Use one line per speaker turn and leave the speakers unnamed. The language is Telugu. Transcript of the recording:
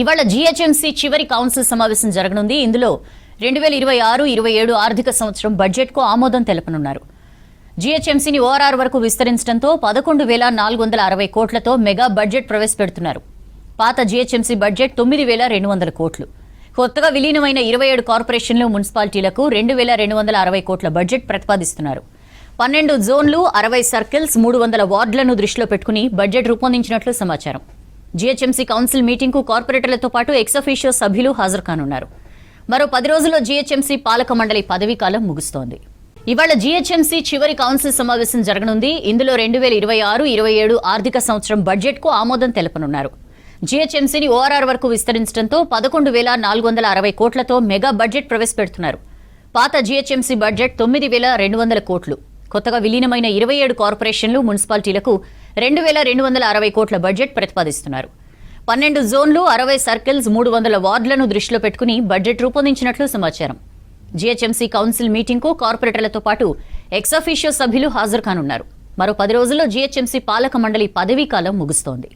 ఇవాళ జీహెచ్ఎంసీ చివరి కౌన్సిల్ సమావేశం జరగనుంది. ఇందులో 2026-27 ఆర్థిక సంవత్సరం బడ్జెట్కు ఆమోదం తెలపనున్నారు. జీహెచ్ఎంసీని ఓఆర్ఆర్ వరకు విస్తరించడంతో 11,460 కోట్లతో మెగా బడ్జెట్ ప్రవేశపెడుతున్నారు. పాత జీహెచ్ఎంసీ బడ్జెట్ 9,200 కోట్లు. కొత్తగా విలీనమైన 27 కార్పొరేషన్లు, మున్సిపాలిటీలకు 2,260 కోట్ల బడ్జెట్ ప్రతిపాదిస్తున్నారు. 12 జోన్లు, 60 సర్కిల్స్, 300 వార్డులను దృష్టిలో పెట్టుకుని బడ్జెట్ రూపొందించినట్లు సమాచారం. జీహెచ్ఎంసీ కౌన్సిల్ మీటింగ్కు కార్పొరేటర్లతో పాటు ఎక్స్-అఫీషియో సభ్యులు హాజరు కానున్నారు. మరో 10 రోజుల్లో జీహెచ్ఎంసీ పాలక మండలి పదవీకాలం ముగుస్తోంది. ఇవాళ జీహెచ్ఎంసీ చివరి కౌన్సిల్ సమావేశం జరగనుంది. ఇందులో 2026-27 ఆర్థిక సంవత్సరం బడ్జెట్కు ఆమోదం తెలపనున్నారు. జీహెచ్ఎంసీని ఓఆర్ఆర్ వరకు విస్తరించడంతో 11,460 కోట్లతో మెగా బడ్జెట్ ప్రవేశపెడుతున్నారు. పాత జీహెచ్ఎంసీ బడ్జెట్ 9,200 కోట్లు. కొత్తగా విలీనమైన 27 కార్పొరేషన్లు, మున్సిపాలిటీలకు 2,260 కోట్ల బడ్జెట్ ప్రతిపాదిస్తున్నారు. 12 జోన్లు, 60 సర్కిల్స్, 300 వార్డులను దృష్టిలో పెట్టుకుని బడ్జెట్ రూపొందించినట్లు సమాచారం. జీహెచ్ఎంసీ కౌన్సిల్ మీటింగ్కు కార్పొరేటర్లతో పాటు ఎక్స్-అఫీషియో సభ్యులు హాజరు కానున్నారు. మరో 10 రోజుల్లో జీహెచ్ఎంసీ పాలక మండలి పదవీకాలం ముగుస్తోంది.